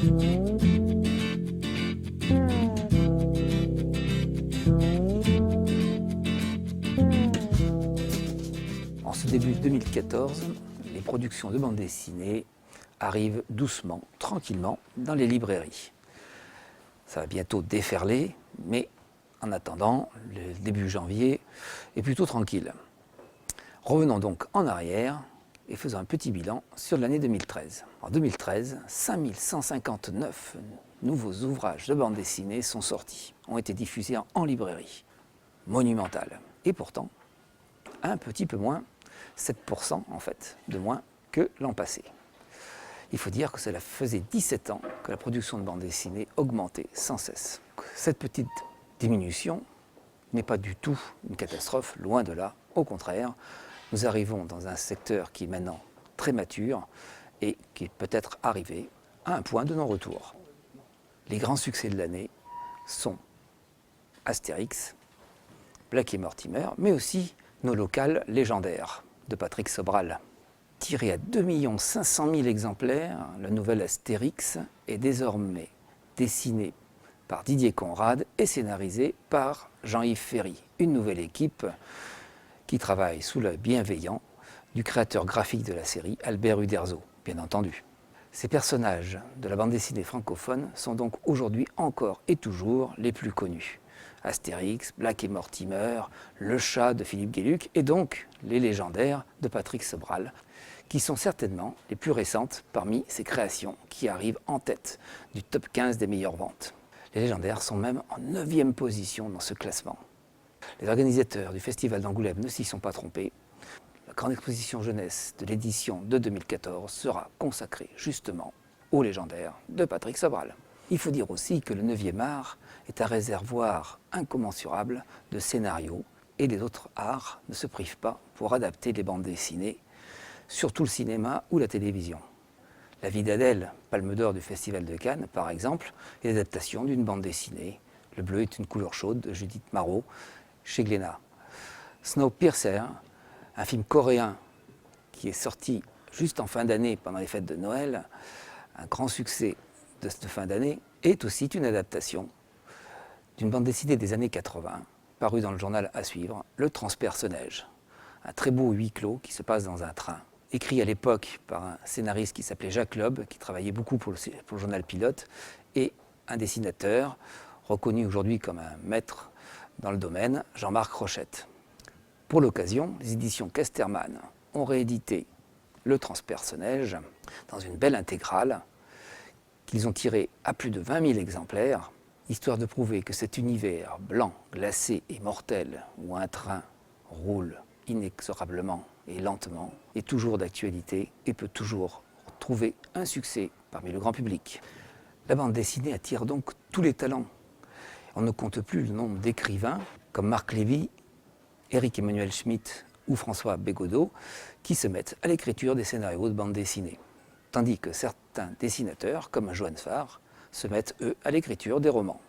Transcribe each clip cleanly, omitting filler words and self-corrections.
En ce début 2014, les productions de bande dessinée arrivent doucement, tranquillement, dans les librairies. Ça va bientôt déferler, mais en attendant, le début janvier est plutôt tranquille. Revenons donc en arrière et faisons un petit bilan sur l'année 2013. En 2013, 5159 nouveaux ouvrages de bande dessinée sont sortis, ont été diffusés en librairie. Monumental. Et pourtant, un petit peu moins, 7% en fait, de moins que l'an passé. Il faut dire que cela faisait 17 ans que la production de bande dessinée augmentait sans cesse. Cette petite diminution n'est pas du tout une catastrophe, loin de là. Au contraire, nous arrivons dans un secteur qui est maintenant très mature et qui est peut-être arrivé à un point de non-retour. Les grands succès de l'année sont Astérix, Black et Mortimer, mais aussi nos locales légendaires de Patrick Sobral. Tiré à 2 500 000 exemplaires, la nouvelle Astérix est désormais dessinée par Didier Conrad et scénarisée par Jean-Yves Ferry, une nouvelle équipe qui travaille sous l'œil bienveillant du créateur graphique de la série, Albert Uderzo, bien entendu. Ces personnages de la bande dessinée francophone sont donc aujourd'hui encore et toujours les plus connus. Astérix, Black et Mortimer, Le Chat de Philippe Guéluc et donc les légendaires de Patrick Sobral, qui sont certainement les plus récentes parmi ces créations qui arrivent en tête du top 15 des meilleures ventes. Les légendaires sont même en 9e position dans ce classement. Les organisateurs du Festival d'Angoulême ne s'y sont pas trompés. La grande exposition jeunesse de l'édition de 2014 sera consacrée justement aux légendaires de Patrick Sobral. Il faut dire aussi que le 9e art est un réservoir incommensurable de scénarios et les autres arts ne se privent pas pour adapter les bandes dessinées, surtout le cinéma ou la télévision. La vie d'Adèle, palme d'or du Festival de Cannes, par exemple, est l'adaptation d'une bande dessinée. Le bleu est une couleur chaude de Judith Marot chez Glénat. Snowpiercer, un film coréen qui est sorti juste en fin d'année pendant les fêtes de Noël, un grand succès de cette fin d'année, est aussi une adaptation d'une bande dessinée des années 80, parue dans le journal À Suivre, Le Transperce-Neige. Un très beau huis clos qui se passe dans un train, écrit à l'époque par un scénariste qui s'appelait Jacques Loeb, qui travaillait beaucoup pour le journal Pilote, et un dessinateur reconnu aujourd'hui comme un maître dans le domaine, Jean-Marc Rochette. Pour l'occasion, les éditions Casterman ont réédité Le Transperce-Neige dans une belle intégrale qu'ils ont tirée à plus de 20 000 exemplaires, histoire de prouver que cet univers blanc, glacé et mortel, où un train roule inexorablement et lentement, est toujours d'actualité et peut toujours trouver un succès parmi le grand public. La bande dessinée attire donc tous les talents. On ne compte plus le nombre d'écrivains comme Marc Lévy, Éric Emmanuel Schmitt ou François Bégodeau qui se mettent à l'écriture des scénarios de bande dessinée. Tandis que certains dessinateurs, comme Johann Farr, se mettent, eux, à l'écriture des romans.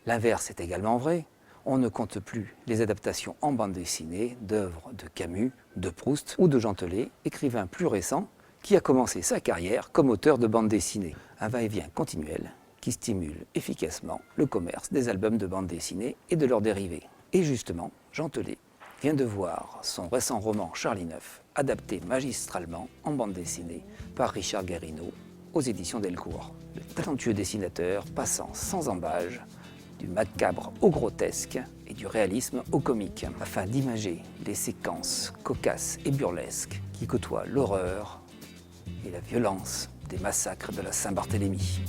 L'inverse est également vrai. On ne compte plus les adaptations en bande dessinée d'œuvres de Camus, de Proust ou de Jean Telet, écrivain plus récent qui a commencé sa carrière comme auteur de bande dessinée. Un va-et-vient continuel qui stimule efficacement le commerce des albums de bande dessinée et de leurs dérivés. Et justement, Jean Telet vient de voir son récent roman Charlie Neuf adapté magistralement en bande dessinée par Richard Guérino aux éditions Delcourt. Le talentueux dessinateur passant sans embâge du macabre au grotesque et du réalisme au comique, afin d'imager les séquences cocasses et burlesques qui côtoient l'horreur et la violence des massacres de la Saint-Barthélemy.